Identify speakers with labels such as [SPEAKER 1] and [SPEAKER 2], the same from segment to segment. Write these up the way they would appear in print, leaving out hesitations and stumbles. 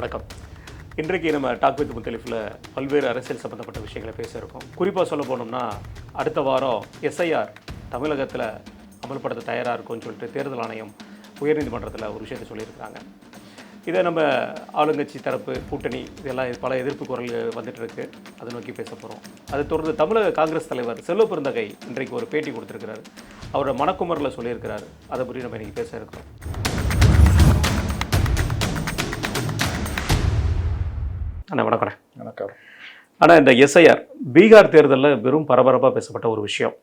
[SPEAKER 1] வணக்கம். இன்றைக்கு நம்ம டாக் வித் முத்தலிஃபில் பல்வேறு அரசியல் சம்மந்தப்பட்ட விஷயங்களை பேச இருக்கோம். குறிப்பாக சொல்ல போனோம்னா அடுத்த வாரம் எஸ்ஐஆர் தமிழகத்தில் அமல்படுத்த தயாராக இருக்கும்னு சொல்லிட்டு தேர்தல் ஆணையம் உயர்நீதிமன்றத்தில் ஒரு விஷயத்தை சொல்லியிருக்கிறாங்க. இதை நம்ம ஆளுங்கட்சி தரப்பு கூட்டணி இதெல்லாம் பல எதிர்ப்பு குரல் வந்துட்டு இருக்கு. அதை நோக்கி பேச போகிறோம். அதை தொடர்ந்து தமிழக காங்கிரஸ் தலைவர் செல்வ பெருந்தகை இன்றைக்கு ஒரு பேட்டி கொடுத்துருக்கிறார். அவரோட மனக்குமரில் சொல்லியிருக்கிறார். அதை பற்றி நம்ம இன்றைக்கி பேச இருக்கிறோம். அண்ணா வணக்கம்.
[SPEAKER 2] வணக்கம்.
[SPEAKER 1] ஆனால் இந்த எஸ்ஐஆர் பீகார் தேர்தலில் வெறும் பரபரப்பாக பேசப்பட்ட ஒரு விஷயம்.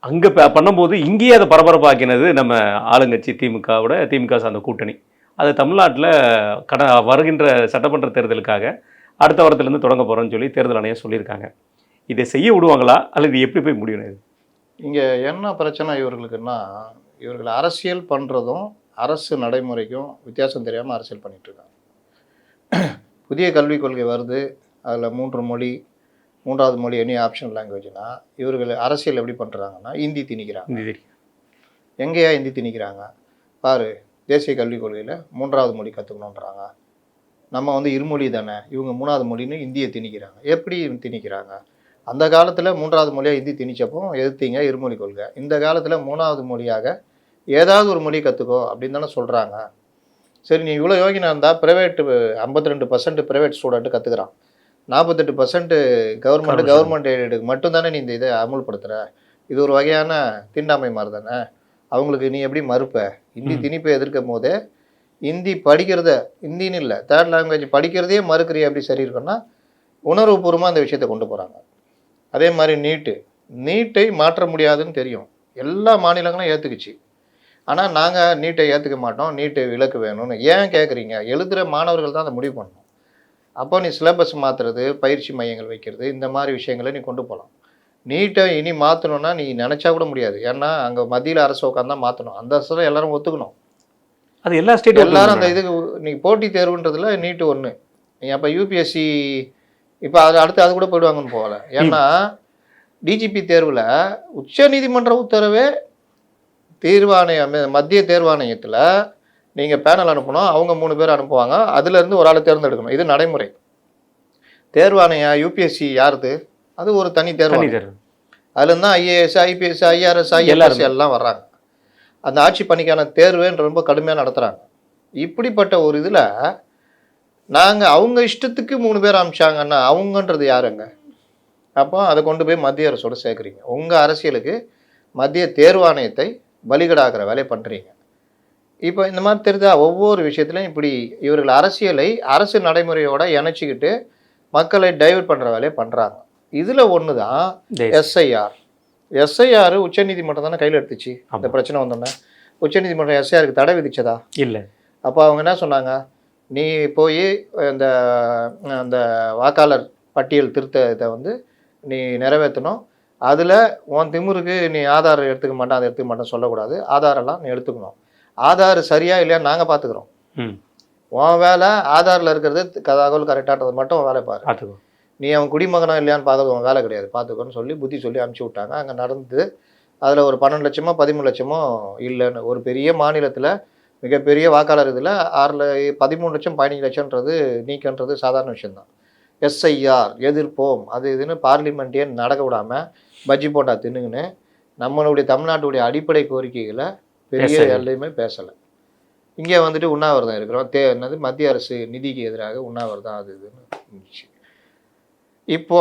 [SPEAKER 1] அங்கே பண்ணும்போது இங்கேயே அதை பரபரப்பாக்கினது நம்ம ஆளுங்கட்சி திமுக சார்ந்த கூட்டணி. அது தமிழ்நாட்டில் வருகின்ற சட்டமன்ற தேர்தலுக்காக அடுத்த வாரத்திலேருந்து தொடங்க போகிறோன்னு சொல்லி தேர்தல் ஆணையம் சொல்லியிருக்காங்க. இதை செய்ய விடுவாங்களா அல்லது எப்படி போய் முடியும்? இது
[SPEAKER 2] இங்கே என்ன பிரச்சனை இவர்களுக்குன்னா, இவர்கள் அரசியல் பண்ணுறதும் அரசு நடைமுறைக்கும் வித்தியாசம் தெரியாமல் அரசியல் பண்ணிகிட்ருக்காங்க. புதிய கல்விக் கொள்கை வருது, அதில் 3 மொழி, 3வது மொழி எனி ஆப்ஷனல் லாங்குவேஜ்னா இவர்கள் அரசியல் எப்படி பண்ணுறாங்கன்னா ஹிந்தி திணிக்கிறாங்க. எங்கேயா ஹிந்தி திணிக்கிறாங்க பாரு, தேசிய கல்விக் கொள்கையில் 3வது மொழி கற்றுக்கணுன்றாங்க. நம்ம இருமொழி தானே, இவங்க 3வது மொழின்னு ஹிந்தியை திணிக்கிறாங்க. எப்படி திணிக்கிறாங்க? அந்த காலத்தில் 3வது மொழியாக ஹிந்தி திணிச்சப்போ எதிர்த்தீங்க இருமொழி கொள்கை. இந்த காலத்தில் 3வது மொழியாக ஏதாவது ஒரு மொழி கற்றுக்கோ அப்படின்னு தானே சொல்கிறாங்க. சரி, நீ இவ்வளோ யோகினா இருந்தால் ப்ரைவேட்டு 52% ப்ரைவேட் ஸ்டூடெண்ட்டு கற்றுக்குறான், 48% கவர்மெண்ட் எய்டுக்கு மட்டும்தானே நீ இந்த இதை அமுல்படுத்துகிற. இது ஒரு வகையான தீண்டாமை மாதிரி தானே. அவங்களுக்கு நீ எப்படி மறுப்ப? ஹிந்தி திணிப்பை எதிர்க்கும் போதே ஹிந்தி படிக்கிறத, ஹிந்தின்னு இல்லை தேர்ட் லாங்குவேஜ் படிக்கிறதே மறுக்கிறிய எப்படி சரி இருக்குன்னா உணர்வுபூர்வமாக அந்த விஷயத்தை கொண்டு போகிறாங்க. அதே மாதிரி நீட்டை மாற்ற முடியாதுன்னு தெரியும், எல்லா மாநிலங்களும் ஏற்றுக்குச்சு. ஆனால் நாங்கள் நீட்டை ஏற்றுக்க மாட்டோம், நீட்டை விலக்கு வேணும்னு ஏன் கேட்குறீங்க? எழுதுகிற மாணவர்கள் தான் அதை முடிவு பண்ணணும். அப்போ நீ சிலபஸ் மாற்றுறது, பயிற்சி மையங்கள் வைக்கிறது, இந்த மாதிரி விஷயங்களை நீ கொண்டு போகலாம். நீட்டை இனி மாற்றணுன்னா நீ நினச்சா கூட முடியாது. ஏன்னா அங்கே மத்தியில் அரசு உட்காந்து தான் மாற்றணும். அந்த அரசில் எல்லாரும் ஒத்துக்கணும்.
[SPEAKER 1] அது எல்லா ஸ்டேட்டும்
[SPEAKER 2] எல்லாரும் அந்த இதுக்கு நீ போட்டித் தேர்வுன்றதுல நீட்டு ஒன்று. நீ அப்போ யூபிஎஸ்சி இப்போ அது கூட போயிடுவாங்கன்னு போகலை. ஏன்னா டிஜிபி தேர்வில் உச்சநீதிமன்ற உத்தரவே மத்திய தேர்வாணையத்தில் நீங்கள் பேனல் அனுப்பணும், அவங்க 3 பேர் அனுப்புவாங்க, அதுலேருந்து ஒரு ஆளை தேர்ந்தெடுக்கணும். இது நடைமுறை. தேர்வாணையம் யூபிஎஸ்சி யாருது? அது ஒரு தனி தேர்வாணையம். அதுலேருந்து தான் ஐஏஎஸ், ஐபிஎஸ், ஐஆர்எஸ், ஐஎல்எஸ் எல்லாம் வர்றாங்க. அந்த ஆட்சி பணிக்கான தேர்வுன்னு ரொம்ப கடுமையாக நடத்துகிறாங்க. இப்படிப்பட்ட ஒரு இதில் நாங்கள் அவங்க இஷ்டத்துக்கு 3 பேர் அனுப்பிச்சாங்கன்னா அவங்கன்றது யாருங்க? அப்போ அதை கொண்டு போய் மத்திய அரசோடு சேர்க்குறீங்க. உங்கள் அரசியலுக்கு மத்திய தேர்வாணையத்தை பலிகடாகிற வேலையை பண்ணுறீங்க. இப்போ இந்த மாதிரி தெரிஞ்சா ஒவ்வொரு விஷயத்துலையும் இப்படி இவர்கள் அரசியலை அரசு நடைமுறையோடு இணைச்சிக்கிட்டு மக்களை டைவர்ட் பண்ணுற வேலையை பண்ணுறாங்க. இதில் ஒன்று தான் எஸ்ஐஆர் உச்சநீதிமன்றம் தானே கையில் எடுத்துச்சு. இந்த பிரச்சனை வந்தோன்னே உச்சநீதிமன்றம் எஸ்ஐஆருக்கு தடை விதிச்சதா? இல்லை. அப்போ அவங்க என்ன சொன்னாங்க? நீ போய் அந்த வாக்காளர் பட்டியல் திருத்தத்தை நீ நிறைவேற்றணும். அதில் உன் திமுருக்கு நீ ஆதார் எடுத்துக்க மாட்டேன், அதை எடுத்துக்க மாட்டேன்னு சொல்லக்கூடாது. ஆதாரெல்லாம் நீ எடுத்துக்கணும். ஆதார் சரியா இல்லையா நாங்கள் பார்த்துக்குறோம். உன் வேலை ஆதாரில் இருக்கிறது தகவல் கரெக்டாகிறது மட்டும் வேலை பாரு. நீ அவன் குடிமகனா இல்லையான்னு பார்க்கறது உன் வேலை கிடையாது, பார்த்துக்கோன்னு சொல்லி புத்தி சொல்லி அனுப்பிச்சி விட்டாங்க. அங்கே நடந்து அதில் ஒரு 12 லட்சமோ 13 லட்சமோ இல்லைன்னு ஒரு பெரிய மாநிலத்தில் மிகப்பெரிய வாக்காளர் இதில் 13 லட்சம் 15 லட்சம்ன்றது நீக்கன்றது சாதாரண விஷயந்தான். எஸ்ஐஆர் எதிர்ப்போம் அது இதுன்னு பார்லிமெண்ட்டே நடக்க விடாமல் பஜ்ஜி போண்டா தின்னுங்கன்னு நம்மளுடைய தமிழ்நாட்டுடைய அடிப்படை கோரிக்கைகளை பெரிய எல்லையுமே பேசலை. இங்கே உண்ணாவிரதம் இருக்கிறோம். மத்திய அரசு நிதிக்கு எதிராக உண்ணாவிரதம் அது இதுன்னு இருந்துச்சு. இப்போ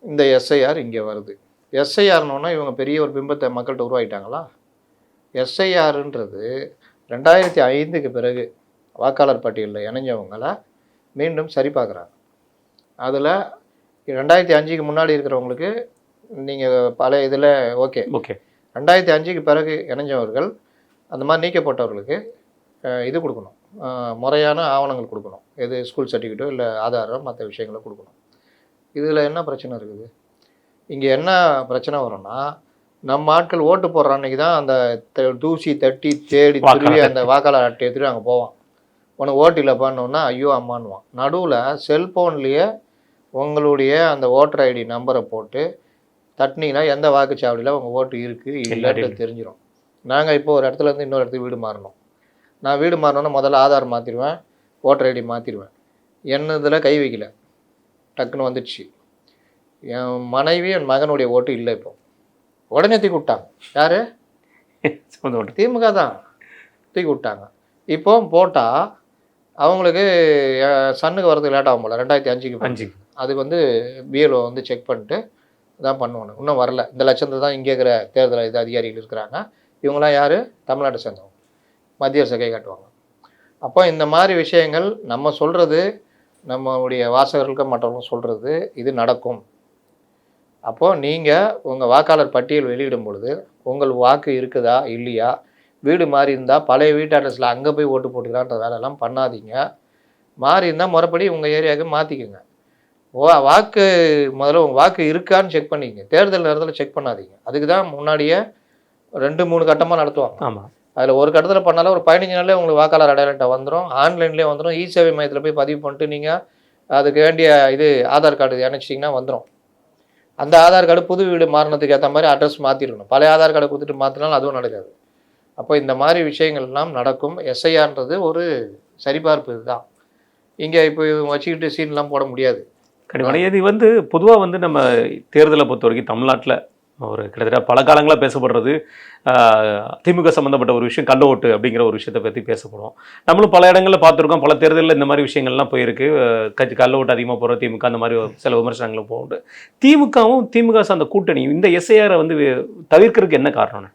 [SPEAKER 2] இந்த எஸ்ஐஆர் இங்கே வருது. எஸ்ஐஆர்னோன்னா இவங்க பெரிய ஒரு பிம்பத்தை மக்கள்கிட்ட உருவாக்கிட்டாங்களா? எஸ்ஐஆர்ன்றது 2005க்கு பிறகு வாக்காளர் பட்டியலில் இணைஞ்சவங்களை மீண்டும் சரி பார்க்குறாங்க. அதில் 2005க்கு முன்னாடி இருக்கிறவங்களுக்கு நீங்கள் பழைய இதில் ஓகே 2005க்கு பிறகு இணைஞ்சவர்கள் அந்த மாதிரி நீக்கப்பட்டவர்களுக்கு இது கொடுக்கணும், முறையான ஆவணங்கள் கொடுக்கணும். எது ஸ்கூல் சர்டிஃபிகேட்டோ இல்லை ஆதாரோ மற்ற விஷயங்களோ கொடுக்கணும். இதில் என்ன பிரச்சனை இருக்குது? இங்கே என்ன பிரச்சனை வரும்னா, நம்ம ஆட்கள் ஓட்டு போடுற அன்றைக்கி தான் அந்த தூசி தட்டி தேடி திரும்பி அந்த வாக்காளர் அட்டை எடுத்துகிட்டு அங்கே போவான். உனக்கு ஓட்டு இல்லைப்பான்னொன்னா ஐயோ அம்மானுவான். நடுவில் செல்ஃபோன்லேயே உங்களுடைய அந்த ஓட்டர் ஐடி நம்பரை போட்டு தட்டினீங்கன்னா எந்த வாக்குச்சாவடியில் உங்கள் ஓட்டு இருக்குது இல்லைன்னு தெரிஞ்சிடும். நாங்கள் இப்போ ஒரு இடத்துலேருந்து இன்னொரு இடத்துக்கு வீடு மாறணும். நான் வீடு மாறினோன்னா முதல்ல ஆதார் மாற்றிடுவேன், ஓட்டர் ஐடி மாற்றிடுவேன். என்னதில் கை வைக்கல, டக்குன்னு வந்துடுச்சு. என் மனைவி என் மகனுடைய ஓட்டு இல்லை. இப்போ உடனே தூக்கி விட்டாங்க. யார்?
[SPEAKER 1] சொந்த ஓட்டு.
[SPEAKER 2] திமுக தான் தூக்கி விட்டாங்க. இப்போ போட்டால் அவங்களுக்கு சன்னுக்கு வரதுக்கு லேட் ஆகும் போல். 2005 அதுக்கு வந்து பிஎல்ஓ வந்து செக் பண்ணிட்டு தான் பண்ணுவாங்க. இன்னும் வரல. இந்த லட்சத்தில் தான் இங்கே இருக்கிற தேர்தல் இது அதிகாரிகள் இருக்கிறாங்க. இவங்களாம் யார்? தமிழ்நாட்டை சேர்ந்தவங்க. மத்திய அரசு கை காட்டுவாங்க. அப்போ இந்த மாதிரி விஷயங்கள் நம்ம சொல்கிறது, நம்மளுடைய வாசகர்களுக்கு மற்றவங்களும் சொல்கிறது, இது நடக்கும். அப்போது நீங்கள் உங்கள் வாக்காளர் பட்டியல் வெளியிடும் பொழுது உங்கள் வாக்கு இருக்குதா இல்லையா, வீடு மாறி இருந்தால் பழைய வீட்டு அட்ரஸில் அங்கே போய் ஓட்டு போட்டுக்கலான்ற வேலையெல்லாம் பண்ணாதீங்க. மாறி இருந்தால் முறைப்படி உங்கள் ஏரியாவுக்கு மாற்றிக்கோங்க. வாக்கு முதல்ல உங்கள் வாக்கு இருக்கான்னு செக் பண்ணிக்கங்க. தேர்தல் நேரத்தில் செக் பண்ணாதீங்க. அதுக்கு தான் முன்னாடியே 2-3 கட்டமாக நடத்துவாங்க.
[SPEAKER 1] ஆமாம்.
[SPEAKER 2] அதில் ஒரு கட்டத்தில் பண்ணாலும் ஒரு 15 நாள்லேயே உங்களுக்கு வாக்காளர் அடையாள அட்டை வந்துடும். ஆன்லைன்லேயே வந்துடும். இ-சேவை மையத்தில் போய் பதிவு பண்ணிட்டு நீங்கள் அதுக்கு வேண்டிய இது ஆதார் கார்டு இணைச்சிட்டிங்கன்னா வந்துடும். அந்த ஆதார் கார்டு புது வீடு மாறினதுக்கு ஏற்ற மாதிரி அட்ரஸ் மாற்றிருக்கணும். பழைய ஆதார் கார்டை கொடுத்துட்டு மாற்றினாலும் அதுவும் நடக்காது. அப்போ இந்த மாதிரி விஷயங்கள் எல்லாம் நடக்கும். எஸ்ஐஆர்ன்றது ஒரு சரிபார்ப்பு இதுதான். இங்கே இப்போ வச்சுக்கிட்டு சீன்லாம் போட முடியாது.
[SPEAKER 1] கண்டிப்பாக. இது வந்து பொதுவாக வந்து நம்ம தேர்தலை பொறுத்த வரைக்கும் தமிழ்நாட்டில் ஒரு கிட்டத்தட்ட பல காலங்களாக பேசப்படுறது திமுக சம்மந்தப்பட்ட ஒரு விஷயம் கள்ள ஓட்டு அப்படிங்கிற ஒரு விஷயத்தை பற்றி பேசப்படும். நம்மளும் பல இடங்களில் பார்த்துருக்கோம். பல தேர்தலில் இந்த மாதிரி விஷயங்கள்லாம் போயிருக்கு. கள்ள ஓட்டு அதிகமாக போகிற திமுக அந்த மாதிரி சில விமர்சனங்களும் போகுது. திமுக சார்ந்த கூட்டணி இந்த எஸ்ஐஆரை வந்து தவிர்க்கிறதுக்கு என்ன காரணம்னு?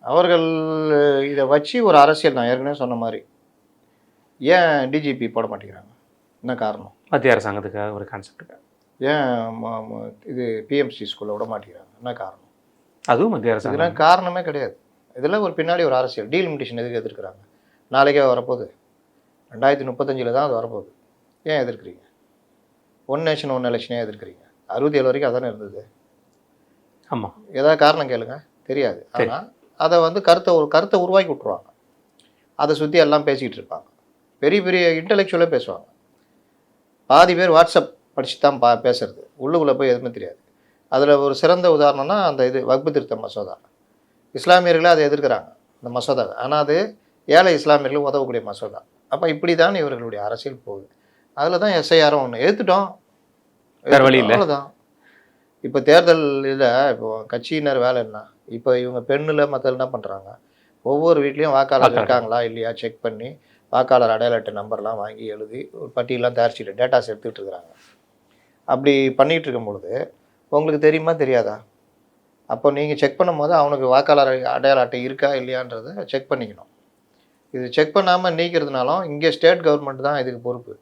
[SPEAKER 2] அவர்கள் இதை வச்சு ஒரு அரசியல், நான் ஏற்கனவே சொன்ன மாதிரி, ஏன் டிஜிபி போட மாட்டேங்கிறாங்க? என்ன காரணம்?
[SPEAKER 1] மத்திய அரசாங்கத்துக்காக ஒரு கான்செப்டுக்கு.
[SPEAKER 2] ஏன் இது பிஎம்சி ஸ்கூலில் விட மாட்டேங்கிறாங்க? என்ன காரணம்?
[SPEAKER 1] அதுவும் மத்திய அரசாங்கம்.
[SPEAKER 2] இதெல்லாம் காரணமே கிடையாது. இதில் ஒரு பின்னாடி ஒரு அரசியல் டீலிமிட்டேஷன் எதுக்கு எதிர்க்கிறாங்க? நாளைக்கே வரப்போகுது. 2035 தான் அது வரப்போகுது. ஏன் எதிர்க்கிறீங்க? ஒன் நேஷன் ஒன் எலெக்ஷனே எதிர்க்கிறீங்க. 67 வரைக்கும் அதானே இருந்தது.
[SPEAKER 1] ஆமாம்.
[SPEAKER 2] ஏதாவது காரணம் கேளுங்க, தெரியாது. ஆனால் அதை வந்து கருத்தை உருவாக்கி விட்ருவாங்க. அதை சுற்றி எல்லாம் பேசிக்கிட்டு இருப்பாங்க. பெரிய பெரிய இன்டெலெக்சுவலே பேசுவாங்க. பாதி பேர் வாட்ஸ்அப் படித்து தான் பேசுறது, உள்ளுக்குள்ளே போய் எதுவுமே தெரியாது. அதில் ஒரு சிறந்த உதாரணம்னா அந்த வக்பு திருத்த மசோதா. இஸ்லாமியர்களே அதை எதிர்க்கிறாங்க அந்த மசோதாவை. ஆனால் அது ஏழை இஸ்லாமியர்களும் உதவக்கூடிய மசோதா. அப்போ இப்படி தான் இவர்களுடைய அரசியல் போகுது. அதில் தான் எஸ்ஐஆரும் ஒன்று ஏற்றுட்டோம்,
[SPEAKER 1] வேறு வழி இல்லை,
[SPEAKER 2] அவ்வளோதான். இப்போ தேர்தல் இதில் இப்போ கட்சியினர் வேலை என்ன? இப்போ இவங்க பெண்ணில் மற்ற என்ன பண்ணுறாங்க? ஒவ்வொரு வீட்லேயும் வாக்காளர் இருக்காங்களா இல்லையா செக் பண்ணி வாக்காளர் அடையாள அட்டை நம்பர்லாம் வாங்கி எழுதி ஒரு பட்டியலாம் தயாரிச்சுட்டு டேட்டாஸ் எடுத்துகிட்டு இருக்கிறாங்க. அப்படி பண்ணிகிட்டு இருக்கும் பொழுது உங்களுக்கு தெரியுமா தெரியாதா? அப்போ நீங்கள் செக் பண்ணும்போது அவனுக்கு வாக்காளர் அடையாள அட்டை இருக்கா இல்லையான்றதை செக் பண்ணிக்கணும். இது செக் பண்ணாமல் நீக்கிறதுனாலும் இங்கே ஸ்டேட் கவர்மெண்ட் தான் இதுக்கு பொறுப்பு.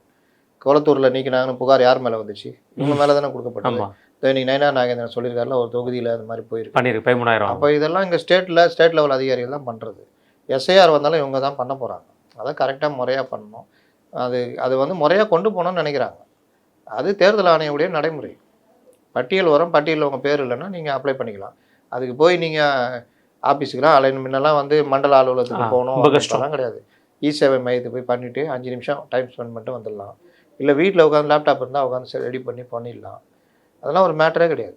[SPEAKER 2] குளத்தூரில் நீக்கினாங்கன்னு புகார் யார் மேலே வந்துச்சு? இவங்க மேலே தானே கொடுக்கப்பட்டது. இன்னைக்கு நயனா நாகேந்திரன் சொல்லியிருக்காருல, ஒரு தொகுதியில் அது மாதிரி போயிருக்கு.
[SPEAKER 1] 13,000.
[SPEAKER 2] அப்போ இதெல்லாம் இங்கே ஸ்டேட் லெவல் அதிகாரிகள் தான் பண்ணுறது. எஸ்ஐஆர் வந்தாலும் இவங்க தான் பண்ண போகிறாங்க. அதை கரெக்டாக முறையாக பண்ணணும். அது வந்து முறையாக கொண்டு போகணும்னு நினைக்கிறாங்க. அது தேர்தல் ஆணையவுடைய நடைமுறை. பட்டியல் வரும், பட்டியலில் உங்கள் பேர் இல்லைன்னா நீங்கள் அப்ளை பண்ணிக்கலாம். அதுக்கு போய் நீங்கள் ஆஃபீஸுக்கெலாம் அலைன் முன்னெல்லாம் வந்து மண்டல அலுவலகத்துக்கு போகணும் கஷ்டம்லாம் கிடையாது. இ-சேவை மையத்துக்கு போய் பண்ணிவிட்டு 5 நிமிஷம் டைம் ஸ்பெண்ட் பண்ணிட்டு வந்துடலாம். இல்லை வீட்டில் உட்காந்து லேப்டாப் இருந்தால் உட்காந்து ரெடி பண்ணிடலாம். அதெல்லாம் ஒரு மேட்டரே கிடையாது.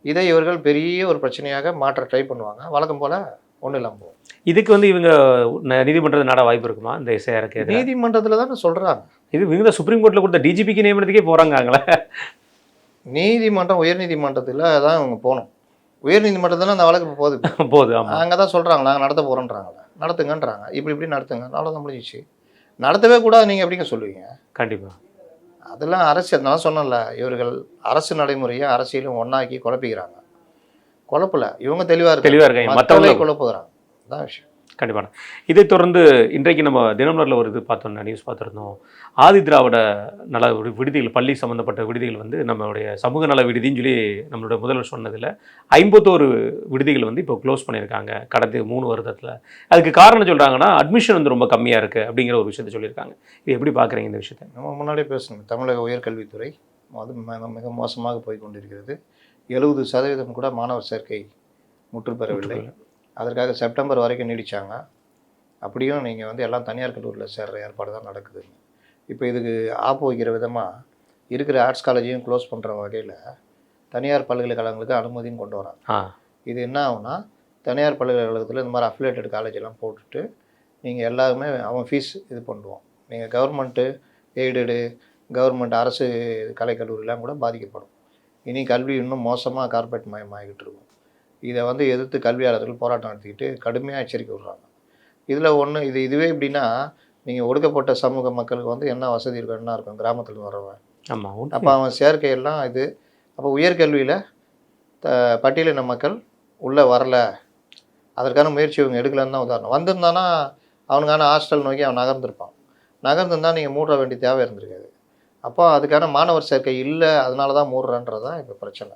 [SPEAKER 2] இதை இவர்கள் பெரிய ஒரு பிரச்சனையாக மாற்ற ட்ரை பண்ணுவாங்க. வழக்கம் போல் ஒன்றும் இல்லாமல் போகும்.
[SPEAKER 1] இதுக்கு வந்து இவங்க நீதிமன்றத்தில் நட வாய்ப்பு இருக்குமா? இந்த எஸ்ஐஆருக்கு
[SPEAKER 2] நீதிமன்றத்தில் தானே சொல்கிறாங்க.
[SPEAKER 1] இது இவங்க சுப்ரீம் கோர்ட்டில் கொடுத்த டிஜிபிக்கு நியமனத்துக்கே போகிறாங்களே.
[SPEAKER 2] நீதிமன்றம் உயர்நீதிமன்றத்தில் தான் இவங்க போகணும். உயர்நீதிமன்றத்தில் அந்த வழக்கு போகுது. அங்கே தான் சொல்கிறாங்க நாங்கள் நடத்த போகிறோன்றாங்களே, நடத்துங்கன்றாங்க. இப்படி நடத்துங்க, அவ்வளோதான் முடிஞ்சிச்சு. நடத்தவே கூடாது நீங்கள் எப்படிங்க சொல்லுவீங்க?
[SPEAKER 1] கண்டிப்பாக.
[SPEAKER 2] அதெல்லாம் அரசியல். நான் சொன்னேன்ல, இவர்கள் அரசு நடைமுறையை அரசியலும் ஒன்றாக்கி குழப்பிக்கிறாங்க. குழப்பல, இவங்க தெளிவாக இருக்காங்க, மற்றவங்களே குழப்புகிறாங்க. அதான் விஷயம்.
[SPEAKER 1] கண்டிப்பாக. இதை தொடர்ந்து இன்றைக்கு நம்ம தினமலரில் ஒரு இது பார்த்தோம், நியூஸ் பார்த்துருந்தோம். ஆதி திராவிட நல விடுதிகள், பள்ளி சம்மந்தப்பட்ட விடுதிகள் வந்து நம்மளுடைய சமூக நல விடுதின்னு சொல்லி நம்மளோட முதல்வர் சொன்னதில் 51 விடுதிகள் வந்து இப்போ க்ளோஸ் பண்ணியிருக்காங்க கடந்த 3 வருடத்தில். அதுக்கு காரணம் சொல்கிறாங்கன்னா அட்மிஷன் வந்து ரொம்ப கம்மியாக இருக்குது அப்படிங்கிற ஒரு விஷயத்தை சொல்லியிருக்காங்க. இது எப்படி பார்க்குறீங்க இந்த விஷயத்தை?
[SPEAKER 2] நம்ம முன்னாடியே பேசணும். தமிழக உயர்கல்வித்துறை அது மிக மோசமாக போய் கொண்டிருக்கிறது. 70% கூட மாணவர் சேர்க்கை முற்றுப்பெறவில்லை. அதற்காக செப்டம்பர் வரைக்கும் நீடித்தாங்க. அப்படியும் நீங்கள் வந்து எல்லாம் தனியார் கல்லூரியில் சேர்கிற ஏற்பாடு தான் நடக்குது. இப்போ இதுக்கு ஆப்பு வைக்கிற விதமாக இருக்கிற ஆர்ட்ஸ் காலேஜையும் க்ளோஸ் பண்ணுற வகையில் தனியார் பல்கலைக்கழகங்களுக்கு அனுமதியும் கொண்டு வராங்க. இது என்ன ஆகுனா, தனியார் பல்கலைக்கழகத்தில் இந்த மாதிரி அஃபிலியேட்டட் காலேஜெல்லாம் போட்டுட்டு நீங்கள் எல்லாருமே அவன் ஃபீஸ் இது பண்ணுவோம், நீங்கள் கவர்மெண்ட்டு எய்டடு கவர்மெண்ட் அரசு கலைக்கல்லூரிலாம் கூட பாதிக்கப்படும். இனி கல்வி இன்னும் மோசமாக கார்ப்பரேட் மயமாகிட்டு இருக்கும். இதை வந்து எதிர்த்து கல்வியாளர்கள் போராட்டம் நடத்திக்கிட்டு கடுமையாக எச்சரிக்கை விடுறாங்க. இதில் ஒன்று இதுவே எப்படின்னா, நீங்கள் ஒடுக்கப்பட்ட சமூக மக்களுக்கு வந்து என்ன வசதி இருக்கும், என்ன இருக்கும் கிராமத்தில் வரவன்.
[SPEAKER 1] ஆமாம்.
[SPEAKER 2] அப்போ அவன் சேர்க்கையெல்லாம் இது. அப்போ உயர்கல்வியில் பட்டியலின மக்கள் உள்ளே வரல, அதற்கான முயற்சி இவங்க எடுக்கலன்னு தான் உதாரணம். வந்திருந்தானா அவனுக்கான ஹாஸ்டல் நோக்கி அவன் நகர்ந்திருப்பான். நகர்ந்துருந்தால் நீங்கள் மூட வேண்டிய தேவை இருந்திருக்காது. அப்போ அதுக்கான மாணவர் சேர்க்கை இல்லை, அதனால தான் மூடுறான்றது தான் இப்போ பிரச்சனை.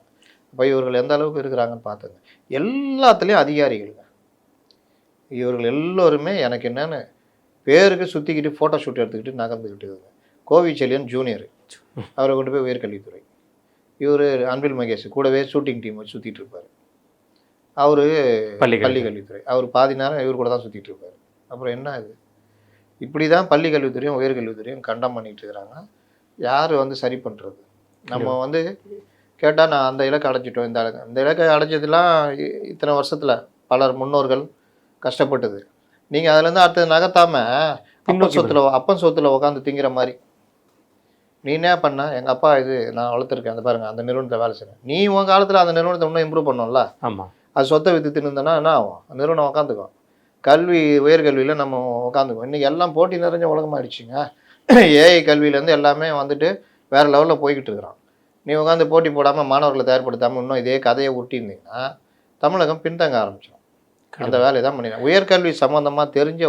[SPEAKER 2] அப்போ இவர்கள் எந்த அளவுக்கு இருக்கிறாங்கன்னு பார்த்துங்க. எல்லாத்துலேயும் அதிகாரிகளுங்க. இவர்கள் எல்லோருமே எனக்கு என்னென்னு பேருக்கு சுற்றிக்கிட்டு ஃபோட்டோ ஷூட் எடுத்துக்கிட்டு நகர்ந்துக்கிட்டு கோவிச்செலியன் ஜூனியர், அவரை கொண்டு போய் உயர்கல்வித்துறை. இவர் அன்பில் மகேஷ் கூடவே ஷூட்டிங் டீம் வச்சு சுற்றிட்டு இருப்பார். அவர் பள்ளி கல்வித்துறை. அவர் பாதி நேரம் இவர் கூட தான் சுற்றிட்டு இருப்பார். அப்புறம் என்ன இது? இப்படி தான் பள்ளி கல்வித்துறையும் உயர்கல்வித்துறையும் கண்டம் பண்ணிகிட்டு இருக்கிறாங்க. யார் வந்து சரி பண்ணுறது? நம்ம வந்து கேட்டால் நான் அந்த இலக்கை அடைச்சிட்டோம், இந்த இலக்கை அடைச்சதுலாம் இத்தனை வருஷத்தில் பலர் முன்னோர்கள் கஷ்டப்பட்டது. நீங்கள் அதுலேருந்து அடுத்தது நகர்த்தாமல் அப்பன் சொத்தில் உட்காந்து திங்கிற மாதிரி. நீ என்ன பண்ண? எங்கள் அப்பா இது நான் வளர்த்துருக்கேன், அந்த பாருங்கள் அந்த நிறுவனத்தை வேலை செய்யணும். நீ உன் காலத்தில் அந்த நிறுவனத்தை இன்னும் இம்ப்ரூவ் பண்ணோம்ல.
[SPEAKER 1] ஆமாம்.
[SPEAKER 2] அது சொத்தை விற்று தின்னுந்தனா என்ன ஆகும்? அந்த நிறுவனம் உட்காந்துக்கும். கல்வி உயர்கல்வியில் நம்ம உட்காந்துக்குவோம். இன்றைக்கி எல்லாம் போட்டி நிறைஞ்ச உலகமாகிடுச்சிங்க. ஏஐ கல்வியிலேருந்து எல்லாமே வந்துட்டு வேறு லெவலில் போய்கிட்டு இருக்கிறான். நீ உட்காந்து போட்டி போடாமல் மாணவர்களை தயார்படுத்தாமல் இன்னும் இதே கதையை ஊட்டியிருந்தீங்கன்னா தமிழகம் பின்தங்க ஆரம்பிச்சிடும். அந்த வேலையை தான் பண்ணிடுறேன். உயர்கல்வி சம்மந்தமாக தெரிஞ்ச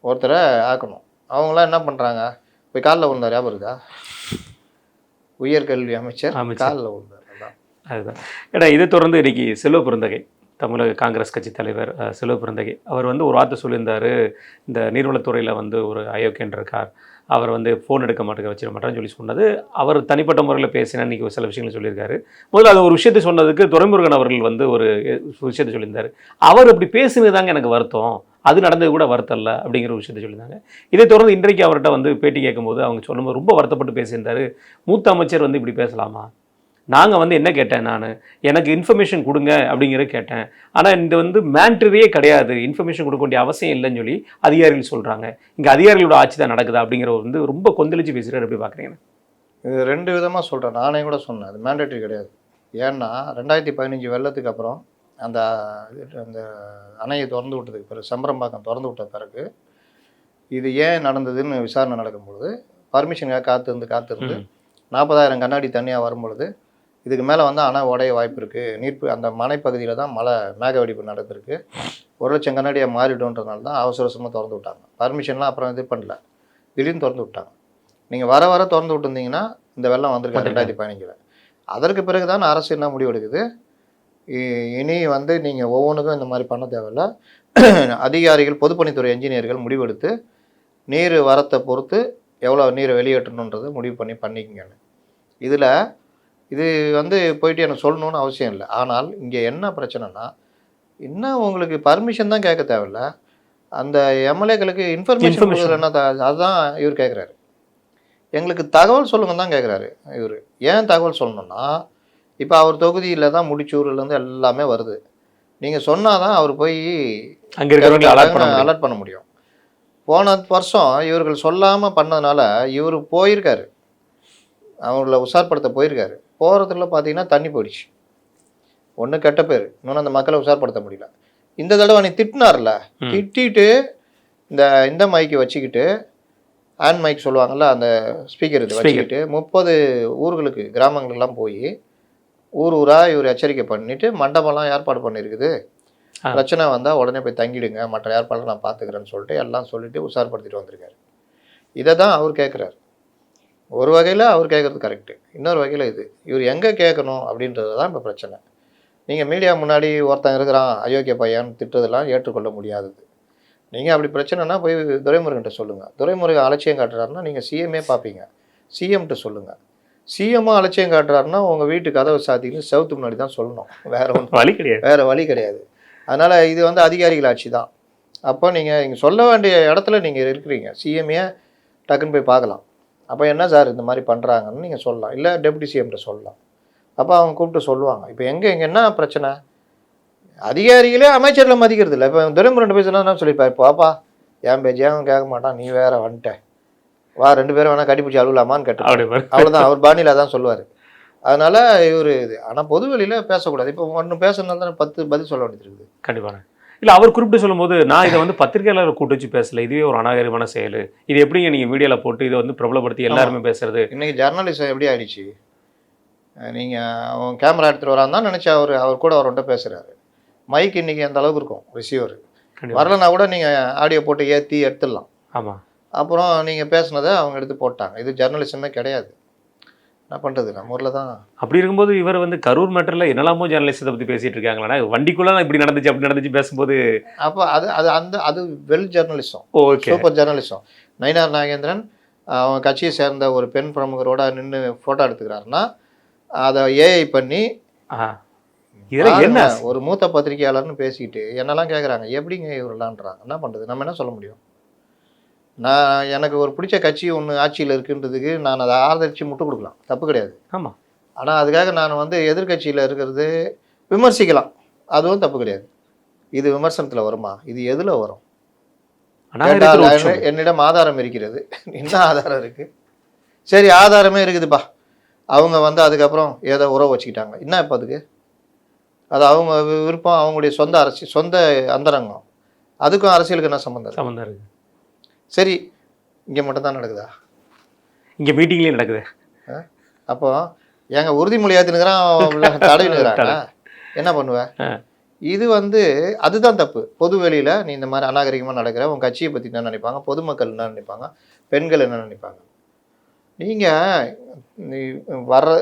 [SPEAKER 2] ஒருத்தரை ஆக்கணும். அவங்களாம் என்ன பண்ணுறாங்க? போய் காலில் விழுந்தார், ஞாபகம் இருக்கா? உயர்கல்வி அமைச்சர் காலில் விழுந்தார்.
[SPEAKER 1] அதுதான். ஏன்னா இதை தொடர்ந்து இன்றைக்கி செல்வ பெருந்தகை, தமிழக காங்கிரஸ் கட்சி தலைவர் செல்வ பெருந்தகை, அவர் வந்து ஒரு வார்த்தை சொல்லியிருந்தார். இந்த நீர்வளத்துறையில் வந்து ஒரு அயோக்கியன் இருக்கார், அவர் வந்து ஃபோன் எடுக்க வச்சிட மாட்டான்னு சொல்லி சொன்னது. அவர் தனிப்பட்ட முறையில் பேசினா இன்றைக்கி சில விஷயங்கள் சொல்லியிருக்காரு. முதல்ல அது ஒரு விஷயத்தை சொன்னதுக்கு துரைமுருகன் அவர்கள் வந்து ஒரு விஷயத்தை சொல்லியிருந்தார். அவர் அப்படி பேசுனது தாங்க எனக்கு வருத்தம், அது நடந்தது கூட வருத்தம் இல்லை அப்படிங்கிற ஒரு விஷயத்தை சொல்லியிருந்தாங்க. இதை தொடர்ந்து இன்றைக்கு அவர்கிட்ட வந்து பேட்டி கேட்கும்போது அவங்க சொல்லும்போது ரொம்ப வருத்தப்பட்டு பேசியிருந்தார். மூத்த அமைச்சர் வந்து இப்படி பேசலாமா? நாங்கள் வந்து என்ன கேட்டேன், எனக்கு இன்ஃபர்மேஷன் கொடுங்க அப்படிங்கிற கேட்டேன். ஆனால் இந்த வந்து மேண்ட்ரியே கிடையாது, இன்ஃபர்மேஷன் கொடுக்க வேண்டிய அவசியம் இல்லைன்னு சொல்லி அதிகாரிகள் சொல்கிறாங்க. இங்கே அதிகாரிகளோட ஆட்சி தான் நடக்குதா அப்படிங்கிற வந்து ரொம்ப கொந்தளிச்சு பேசுகிறார். எப்படி பார்க்குறீங்க?
[SPEAKER 2] இது ரெண்டு விதமாக சொல்கிறேன். நானே கூட சொன்னேன் அது மேண்டேட்ரி கிடையாது. ஏன்னா 2015 வெள்ளத்துக்கு அப்புறம் அந்த அணையை திறந்து விட்டதுக்கு பிறகு, செம்பரம்பாக்கம் திறந்து விட்ட பிறகு இது ஏன் நடந்ததுன்னு விசாரணை நடக்கும்பொழுது பர்மிஷனுக்காக காத்திருந்து 40,000 கண்ணாடி தண்ணியாக வரும்பொழுது இதுக்கு மேலே வந்து அணை உடைய வாய்ப்பு இருக்குது, நீர்ப்பு அந்த மலைப்பகுதியில் தான் மேக வெடிப்பு நடந்திருக்கு, 1,00,000 கண்ணாடியாக மாறிடும்ன்றதுனால தான் அவசரமாக திறந்து விட்டாங்க. பர்மிஷன்லாம் அப்புறம் இது பண்ணல, திடீர்னு திறந்து விட்டாங்க. நீங்கள் வர திறந்து விட்டுருந்தீங்கன்னா இந்த வெள்ளம் வந்திருக்கு 2015. அதற்கு பிறகு தான் அரசு என்ன முடிவு எடுக்குது, இனி வந்து நீங்கள் ஒவ்வொன்றுக்கும் இந்த மாதிரி பண்ண தேவையில்ல, அதிகாரிகள் பொதுப்பணித்துறை என்ஜினியர்கள் முடிவெடுத்து நீர் வரத்தை பொறுத்து எவ்வளோ நீரை வெளியேற்றணுன்றது முடிவு பண்ணிக்கிங்கன்னு. இதில் இது வந்து போயிட்டு எனக்கு சொல்லணும்னு அவசியம் இல்லை. ஆனால் இங்கே என்ன பிரச்சனைனா, இன்னும் உங்களுக்கு பர்மிஷன் தான் கேட்க தேவையில்ல, அந்த எம்எல்ஏக்களுக்கு இன்ஃபர்மேஷன் என்ன அதுதான் இவர் கேட்குறாரு. எங்களுக்கு தகவல் சொல்லுங்க தான் கேட்குறாரு இவர். ஏன் தகவல் சொல்லணும்னா, இப்போ அவர் தொகுதியில் தான் முடிச்சூர்லேருந்து எல்லாமே வருது. நீங்கள் சொன்னால் தான் அவர் போய்
[SPEAKER 1] அங்கே
[SPEAKER 2] அலர்ட் பண்ண முடியும். போன வருஷம் இவர்கள் சொல்லாமல் பண்ணதுனால இவர் போயிருக்காரு, அவங்கள உஷார்படுத்த போயிருக்காரு. போகிறதுல பார்த்தீங்கன்னா தண்ணி போயிடுச்சு. ஒன்று கெட்ட பேர், இன்னொன்று அந்த மக்களை உஷார்படுத்த முடியல. இந்த தடவை நீ திட்டினார்ல, திட்டிட்டு இந்த மைக்கு வச்சுக்கிட்டு ஹேண்ட் மைக் சொல்லுவாங்கள்ல, அந்த ஸ்பீக்கர் இது வச்சுக்கிட்டு 30 ஊர்களுக்கு கிராமங்கள்லாம் போய் ஊராக இவர் எச்சரிக்கை பண்ணிவிட்டு மண்டபம்லாம் ஏற்பாடு பண்ணியிருக்குது, பிரச்சனை வந்தால் உடனே போய் தங்கிடுங்க, மற்ற ஏற்பாடு நான் பார்த்துக்கிறேன்னு சொல்லிட்டு எல்லாம் சொல்லிவிட்டு உஷார்படுத்திட்டு வந்திருக்காரு. இதை தான் அவர் கேட்குறாரு. ஒரு வகையில் அவர் கேட்குறது கரெக்டு, இன்னொரு வகையில் இவர் எங்கே கேட்கணும் அப்படின்றது தான் இப்போ பிரச்சனை. நீங்கள் மீடியா முன்னாடி ஒருத்தன் இருக்கிறான் அயோக்கிய பையன் திட்டுறதெல்லாம் ஏற்றுக்கொள்ள முடியாதது. நீங்கள் அப்படி பிரச்சனைனா போய் துரைமுருகன்ட்ட சொல்லுங்கள். துரைமுருகன் அலட்சியம் காட்டுறாருன்னா நீங்கள் சிஎம்ஏ பார்ப்பீங்க, சிஎம்கிட்ட சொல்லுங்கள். சிஎம்மாக அலட்சியம் காட்டுறாருன்னா உங்கள் வீட்டு கதவை சாத்தின்னு செவுத்து முன்னாடி தான் சொல்லணும், வேறு வழி கிடையாது. அதனால் இது வந்து அதிகாரிகள் ஆட்சி தான். அப்போ நீங்கள் சொல்ல வேண்டிய இடத்துல நீங்கள் இருக்கிறீங்க. சிஎம்ஏ டக்குன்னு போய் பார்க்கலாம். அப்போ என்ன சார் இந்த மாதிரி பண்ணுறாங்கன்னு நீங்கள் சொல்லலாம், இல்லை டெப்யூட்டி சிஎம்கிட்ட சொல்லலாம். அப்போ அவங்க கூப்பிட்டு சொல்லுவாங்க. இப்போ எங்கே என்ன பிரச்சனை, அதிகாரிகளே அமைச்சர்களை மதிக்கிறது இல்லை. இப்போ துரைமுருகன் பேசுனா சொல்லியிருப்பார், பாப்பா என் பேச்சையும் கேட்க மாட்டான், நீ வேற வந்துட்ட, வா 2 பேரும் வேணா கட்டிப்பிடிச்சி அழுவலாமான்னு கேட்டு
[SPEAKER 1] அப்படி
[SPEAKER 2] அவ்வளோதான். அவர் பாணியில் தான் சொல்லுவார். அதனால இவர் இது ஆனால் பொது வெளியில் பேசக்கூடாது. இப்போ ஒன்று பேசுறதுனால தானே 10 பதில் சொல்ல வேண்டியது இருக்குது.
[SPEAKER 1] கண்டிப்பாக. இல்லை அவர் குறிப்பிட்டு சொல்லும்போது நான் இதை வந்து பத்திரிகையாளர் கூட்டு வச்சு பேசல, இதுவே ஒரு அநாகரிகமான செயல், இது எப்படிங்க நீங்கள் மீடியாவில் போட்டு இதை வந்து பிரபலப்படுத்தி எல்லாருமே பேசுறது.
[SPEAKER 2] இன்னைக்கு ஜர்னலிசம் எப்படி ஆயிடுச்சு, நீங்கள் அவன் கேமரா எடுத்துகிட்டு வரான்னு தான் நினச்சி அவர் கூட அவர்கிட்ட பேசுகிறாரு. மைக் இன்னைக்கு அந்த அளவுக்கு இருக்கும் ரிசீவர், வரலன்னா கூட நீங்கள் ஆடியோ போட்டு ஏற்றி எடுத்துடலாம்.
[SPEAKER 1] ஆமாம்.
[SPEAKER 2] அப்புறம் நீங்கள் பேசுனதை அவங்க எடுத்து போட்டாங்க. இது ஜர்னலிசமே கிடையாது. என்ன பண்ணுறது, நம்ம ஊரில் தான்.
[SPEAKER 1] அப்படி இருக்கும்போது இவர் வந்து கரூர் மேட்டரில் என்னெல்லாமோ ஜேர்னலிஸ்ட்டை பற்றி பேசிகிட்டு இருக்காங்களா, வண்டிக்குள்ளே இப்படி நடந்துச்சு அப்படி நடந்துச்சு பேசும்போது.
[SPEAKER 2] அப்போ அது well journalism,
[SPEAKER 1] okay,
[SPEAKER 2] super journalism. Nainar Nagendran அவன் கட்சியை சேர்ந்த ஒரு பெண் பிரமுகரோட நின்று ஃபோட்டோ எடுத்துக்கிறாருன்னா அதை ஏஐ பண்ணி
[SPEAKER 1] இதெல்லாம் என்ன,
[SPEAKER 2] ஒரு மூத்த பத்திரிகையாளர்னு பேசிக்கிட்டு என்னெல்லாம் கேட்குறாங்க, எப்படிங்க இவரெல்லான்றாங்க. என்ன பண்ணுறது, நம்ம என்ன சொல்ல முடியும். நான் எனக்கு ஒரு பிடிச்ச கட்சி ஒன்று ஆட்சியில் இருக்குன்றதுக்கு நான் அதை ஆதரித்து முட்டு கொடுக்கலாம், தப்பு கிடையாது.
[SPEAKER 1] ஆமாம்.
[SPEAKER 2] ஆனால் அதுக்காக நான் வந்து எதிர்கட்சியில் இருக்கிறது விமர்சிக்கலாம், அதுவும் தப்பு கிடையாது. இது விமர்சனத்தில் வருமா, இது எதில் வரும்? என்னிடம் ஆதாரம் இருக்கிறது. என்ன ஆதாரம் இருக்குது? சரி, ஆதாரமே இருக்குதுப்பா, அவங்க வந்து அதுக்கப்புறம் ஏதோ உறவு வச்சுக்கிட்டாங்க, என்ன இப்போ அதுக்கு? அது அவங்க விருப்பம், அவங்களுடைய சொந்த அந்தரங்கம். அதுக்கும் அரசியலுக்கு என்ன சம்மந்தம்
[SPEAKER 1] இருக்குது?
[SPEAKER 2] சரி, இங்கே மட்டும்தான் நடக்குதா?
[SPEAKER 1] இங்கே மீட்டிங்லேயே நடக்குது.
[SPEAKER 2] அப்போ எங்கள் உறுதிமொழி ஏற்றுனுங்கிறான், தடவினுங்கிறாங்க, என்ன பண்ணுவேன்? இது வந்து அதுதான் தப்பு. பொது வெளியில் நீ இந்த மாதிரி அநாகரிகமாக நடக்கிற, உன் கட்சியை பற்றி என்ன நினைப்பாங்க, பொதுமக்கள் என்ன நினைப்பாங்க, பெண்கள் என்ன நினைப்பாங்க? நீங்கள்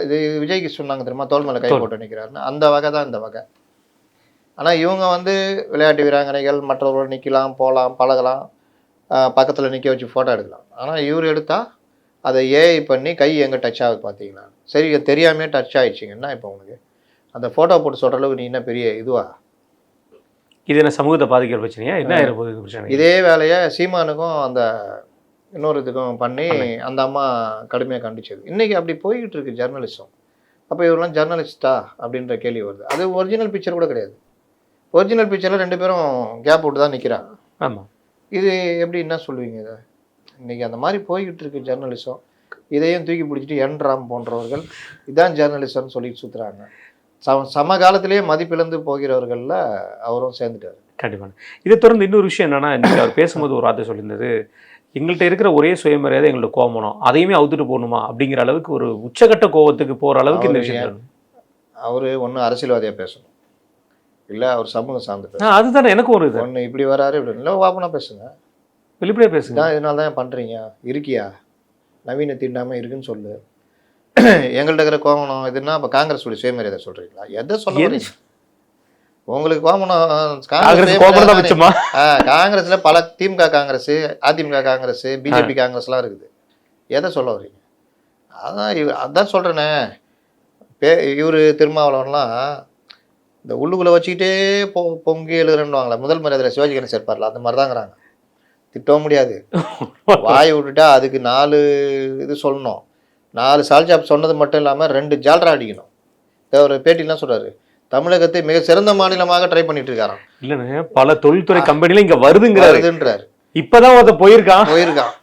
[SPEAKER 2] இது விஜய்க்கு சொன்னாங்க தெரியுமா, தோல் மேலே கை போட்டு நிற்கிறாருன்னு, அந்த வகை தான் இந்த வகை. ஆனால் இவங்க வந்து விளையாட்டு வீராங்கனைகள் மற்றவர்களோடு நிற்கலாம், போகலாம், பழகலாம், பக்கத்தில் நிற்க வச்சு ஃபோட்டோ எடுக்கலாம். ஆனால் இவர் எடுத்தால் அதை ஏஐ பண்ணி கை எங்கே டச் ஆகுது பார்த்தீங்களா? சரி, தெரியாமே டச் ஆகிடுச்சிங்கன்னா இப்போ உங்களுக்கு அந்த ஃபோட்டோ போட்டு சொல்கிற அளவுக்கு நீ என்ன பெரிய இதுவா?
[SPEAKER 1] இது என்ன சமூகத்தை பாதிக்கிற பிரச்சனையா, என்ன ஆயிருப்போது பிரச்சனை?
[SPEAKER 2] இதே வேலையை சீமானுக்கும் அந்த இன்னொரு இதுக்கும் பண்ணி அந்த அம்மா கடுமையாக கண்டிச்சது. இன்றைக்கி அப்படி போய்கிட்டு இருக்கு ஜர்னலிசம். அப்போ இவரெல்லாம் ஜர்னலிஸ்டா அப்படின்ற கேள்வி வருது. அது ஒரிஜினல் பிக்சர் கூட கிடையாது. ஒரிஜினல் பிக்சரில் 2 பேரும் கேப் விட்டு தான் நிற்கிறாங்க.
[SPEAKER 1] ஆமாம்.
[SPEAKER 2] இது எப்படி என்ன சொல்லுவீங்க இதை? இன்றைக்கி அந்த மாதிரி போய்கிட்டு இருக்கு ஜர்னலிசம். இதையும் தூக்கி பிடிச்சிட்டு என்ராம் போன்றவர்கள் இதான் ஜர்னலிசம்னு சொல்லிட்டு சுற்றுறாங்க. சமகாலத்திலேயே மதிப்பிழந்து போகிறவர்களில் அவரும் சேர்ந்துட்டார்.
[SPEAKER 1] கண்டிப்பாக. இதை தொடர்ந்து இன்னொரு விஷயம் என்னென்னா, இன்றைக்கி அவர் பேசும்போது ஒரு வார்த்தை சொல்லியிருந்தது, எங்கள்கிட்ட இருக்கிற ஒரே சுயமரியாதை எங்களோட கோபம், அதையுமே அவுத்துட்டு போகணுமா அப்படிங்கிற அளவுக்கு ஒரு உச்சகட்ட கோபத்துக்கு போகிற அளவுக்கு இந்த விஷயம்.
[SPEAKER 2] அவர் ஒன்று அரசியல்வாதியாக பேசணும், இல்லை அவர் சமூகம் சார்ந்து பேசணும்.
[SPEAKER 1] அதுதானே எனக்கு ஒரு இது.
[SPEAKER 2] ஒன்று இப்படி வராரு இப்படி இல்லை, ஓப்பனாக பேசுங்க,
[SPEAKER 1] வெளிப்படையாக பேசுங்க.
[SPEAKER 2] இதனால தான் பண்ணுறீங்க, இருக்கியா, நவீன தீண்டாமல் இருக்குன்னு சொல்லு. எங்கள்கிட்ட இருக்கிற கோமனம் இதுன்னா இப்போ காங்கிரஸ் உடைய சுயமரியாதை சொல்கிறீங்களா? எதை சொல்ல உங்களுக்கு கோமனம்? காங்கிரஸில் பல திமுக காங்கிரஸ், அதிமுக காங்கிரஸ், பிஜேபி காங்கிரஸ்லாம் இருக்குது. எதை சொல்ல வரீங்க? அதான் சொல்கிறேனே. இவர் திருமாவளவன்லாம் இந்த உள்ளுக்குள்ளே வச்சுக்கிட்டே பொங்கி எழுதுறேன்னுவாங்களே, முதல் மரியாதை சிவாஜி கணேசன் சேர்ப்பார்ல, அந்த மாதிரி தாங்கிறாங்க. திட்டவும் முடியாது, வாய் விட்டுட்டா அதுக்கு 4 இது சொல்லணும். 4 சால்ஜாப் சொன்னது மட்டும் இல்லாமல் 2 ஜால்ரா அடிக்கணும். ஒரு பேட்டிலாம் சொல்கிறாரு, தமிழகத்தை மிக சிறந்த மாநிலமாக ட்ரை பண்ணிட்டு இருக்காராம்.
[SPEAKER 1] இல்லைண்ணே, பல தொழில்துறை கம்பெனில இங்கே வருதுங்கிறாரு. இப்போதான் ஒருத்தர் போயிருக்கான்.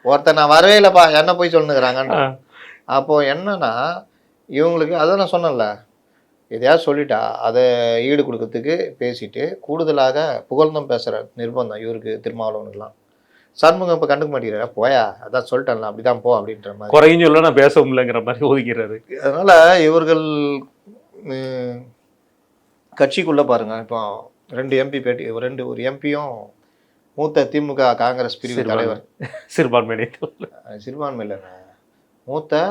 [SPEAKER 2] ஒருத்தர் நான் வரவே இல்லைப்பா, என்ன போய் சொல்லுங்கிறாங்கன்னு. அப்போது என்னன்னா இவங்களுக்கு அதான் நான் சொன்னேன்ல, எதையாவது சொல்லிட்டா அதை ஈடு கொடுக்கறதுக்கு பேசிட்டு கூடுதலாக புகழ்ந்தும் பேசுகிற நிர்பந்தம் இவருக்கு திருமாவளவனுக்குலாம். சண்முகம் இப்போ கண்டுக்க மாட்டேங்கிறாரா, போயா அதான் சொல்லிட்டேன்ல அப்படிதான் போ அப்படின்ற மாதிரி,
[SPEAKER 1] குறையும் சொல்ல நான் பேசவும் இல்லைங்கிற மாதிரி ஒதுக்கிறாரு.
[SPEAKER 2] அதனால் இவர்கள் கட்சிக்குள்ளே பாருங்கள், இப்போ 2 எம்பி பேட்டி, ஒரு எம்பியும் மூத்த திமுக காங்கிரஸ் பிரிவு தலைவர், சிறுபான்மை இல்லைங்க, மூத்த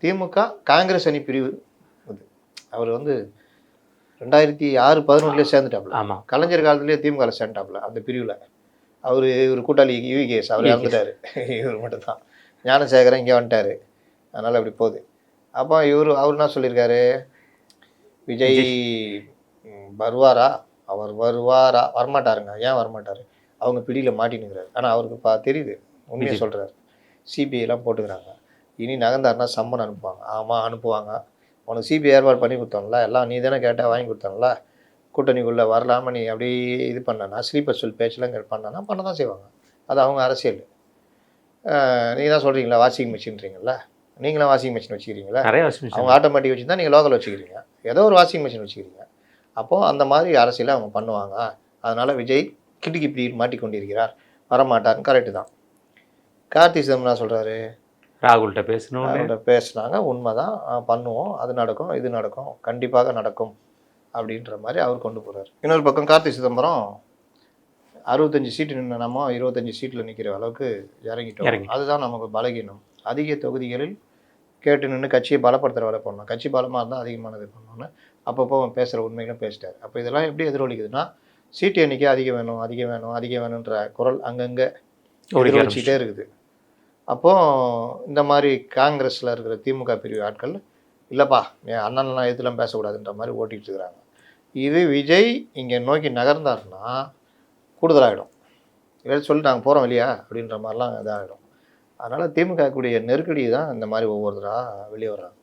[SPEAKER 2] திமுக காங்கிரஸ் அணி பிரிவு. அவர் வந்து 2006-11 சேர்ந்துட்டாப்புல.
[SPEAKER 1] ஆமாம்,
[SPEAKER 2] கலைஞர் காலத்துலேயே திமுகவில் சேர்ந்துட்டாப்புல அந்த பிரிவில். இவர் கூட்டாளி யூவிகேஎஸ், அவர் இறந்துட்டார். இவர் மட்டும்தான் ஞானசேகரன் இங்கே வந்துட்டார். அதனால் அப்படி போகுது. அப்போ அவர் என்ன சொல்லியிருக்காரு, விஜய் வருவாரா, அவர் வருவாரா, வரமாட்டாருங்க. ஏன் வரமாட்டார்? அவங்க பிடியில் மாட்டினுங்கிறாரு. ஆனால் அவருக்கு தெரியுது, உண்மையை சொல்கிறார். சிபிஐலாம் போட்டுக்கிறாங்க, இனி நகர்ந்தாருன்னா சம்மன் அனுப்புவாங்க. ஆமாம் அனுப்புவாங்க, உனக்கு சிபிஐ ஏற்பாடு பண்ணி கொடுத்தோம்ல, எல்லாம் நீ தானே கேட்டால் வாங்கி கொடுத்தோம்ல, கூட்டணிக்குள்ளே வரலாமல் நீ அப்படியே இது பண்ணனா ஸ்லீப்பர் சொல் பேச்செலாம் பண்ணனா பண்ண தான் செய்வாங்க. அது அவங்க அரசியல். நீங்கள் தான் சொல்கிறீங்களா வாஷிங் மிஷின்றீங்களா, நீங்களும் வாஷிங் மிஷின் வச்சுக்கிறீங்களா?
[SPEAKER 1] நிறைய வாஷிங் மிஷின்.
[SPEAKER 2] அவங்க ஆட்டோமேட்டிக் வச்சுருந்தா நீங்கள் லோக்கல் வச்சுக்கிறீங்க. ஏதோ ஒரு வாஷிங் மிஷின் வச்சுக்கிறீங்க. அப்போது அந்த மாதிரி அரசியலை அவங்க பண்ணுவாங்க. அதனால் விஜய் கிடுக்கி பிடியில் மாட்டிக்கொண்டிருக்கிறார், வரமாட்டார்னு கரெக்டு தான். கார்த்தி சிதம்பரம் என்ன சொல்கிறாரு?
[SPEAKER 1] ராகுல்கிட்ட பேசணும்,
[SPEAKER 2] அவங்கள்ட்ட பேசுனாங்க, உண்மை தான், பண்ணுவோம், அது நடக்கும், இது நடக்கும், கண்டிப்பாக நடக்கும் அப்படின்ற மாதிரி அவர் கொண்டு போகிறார். இன்னொரு பக்கம் கார்த்தி சிதம்பரம் 65 சீட்டு நின்று நம்ம 25 சீட்டில் நிற்கிற அளவுக்கு இறங்கிட்டோம். அதுதான் நமக்கு பலகீனம். அதிக தொகுதிகளில் கேட்டு நின்று கட்சியை பலப்படுத்துகிற வேலை பண்ணணும். கட்சி பலமாக இருந்தால் அதிகமானது பண்ணணும்னு அப்பப்போ பேசுகிற உண்மைகளும் பேசிட்டார். அப்போ இதெல்லாம் எப்படி எதிரொலிக்குதுன்னா, சீட்டு எண்ணிக்கை அதிகம் வேணும், அதிகம் வேணும், அதிகம் வேணுன்ற குரல் அங்கங்கே எதிரொலிச்சிக்கிட்டே இருக்குது. அப்போது இந்த மாதிரி காங்கிரஸில் இருக்கிற திமுக பிரிவு ஆட்கள் இல்லைப்பா என் அண்ணன்லாம் எதுலாம் பேசக்கூடாதுன்ற மாதிரி ஓட்டிகிட்டு இருக்கிறாங்க. இது விஜய் இங்கே நோக்கி நகர்ந்தாருன்னா கூடுதலாகிடும். இல்லை சொல்லி நாங்கள் போகிறோம் இல்லையா அப்படின்ற மாதிரிலாம் இதாகிடும். அதனால் திமுக கூடிய நெருக்கடி தான் இந்த மாதிரி ஒவ்வொருத்தராக வெளியே வர்றாங்க.